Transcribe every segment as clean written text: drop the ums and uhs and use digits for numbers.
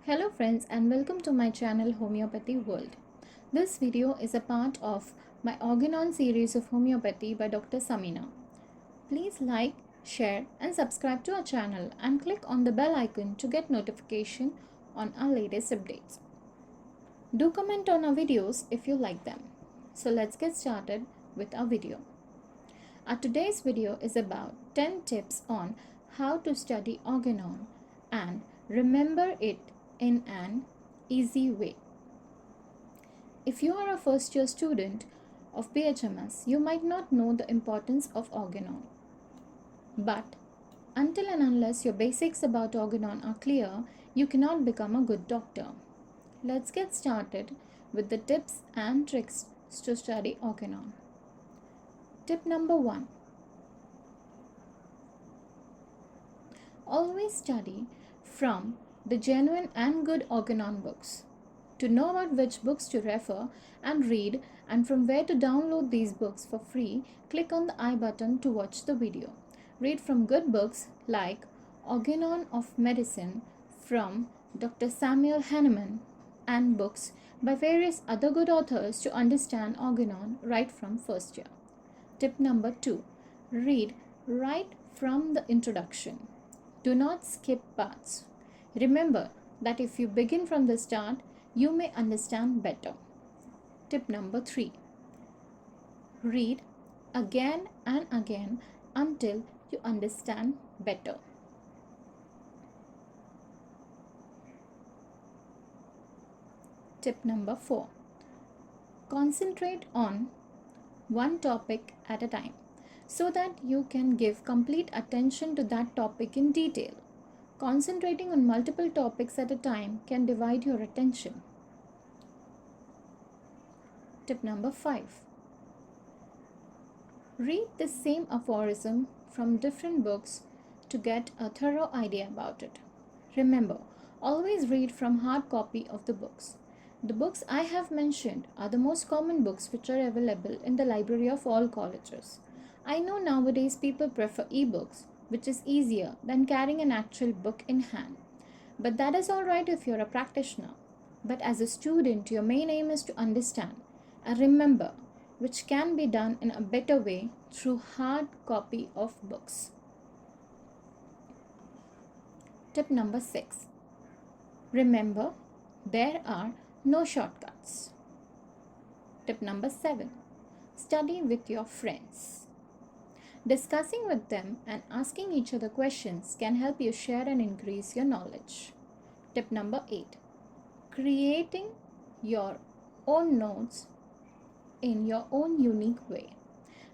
Hello friends and welcome to my channel Homeopathy World. This video is a part of my Organon series of Homeopathy by Dr. Samina. Please like, share and subscribe to our channel and click on the bell icon to get notification on our latest updates. Do comment on our videos if you like them. So let's get started with our video. Our today's video is about 10 tips on how to study Organon and remember it in an easy way. If you are a first year student of BHMS, you might not know the importance of Organon. But until and unless your basics about Organon are clear, you cannot become a good doctor. Let's get started with the tips and tricks to study Organon. Tip number 1. Always study from the genuine and good Organon books. To know about which books to refer and read and from where to download these books for free, click on the I button to watch the video. Read from good books like Organon of Medicine from Dr. Samuel Hahnemann and books by various other good authors to understand Organon right from first year. Tip number 2. Read right from the introduction. Do not skip parts. Remember that if you begin from the start, you may understand better. Tip number 3. Read again and again until you understand better. Tip number 4. Concentrate on one topic at a time so that you can give complete attention to that topic in detail. Concentrating on multiple topics at a time can divide your attention. Tip number 5. Read the same aphorism from different books to get a thorough idea about it. Remember, always read from hard copy of the books. The books I have mentioned are the most common books which are available in the library of all colleges. I know nowadays people prefer e-books, which is easier than carrying an actual book in hand. But that is alright if you're a practitioner. But as a student, your main aim is to understand and remember, which can be done in a better way through hard copy of books. Tip number 6. Remember, there are no shortcuts. Tip number 7. Study with your friends. Discussing with them and asking each other questions can help you share and increase your knowledge. Tip number 8. Creating your own notes in your own unique way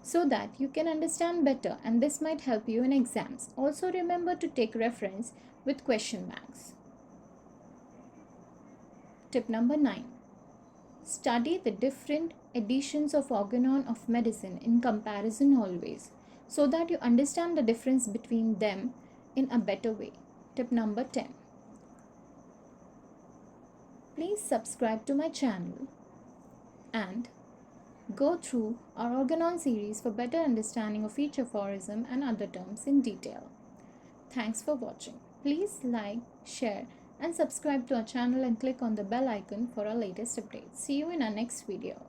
so that you can understand better, and this might help you in exams. Also remember to take reference with question banks. Tip number 9. Study the different editions of Organon of Medicine in comparison always, so that you understand the difference between them in a better way. Tip number 10. Please subscribe to my channel and go through our Organon series for better understanding of each aphorism and other terms in detail. Thanks for watching. Please like, share and subscribe to our channel and click on the bell icon for our latest updates. See you in our next video.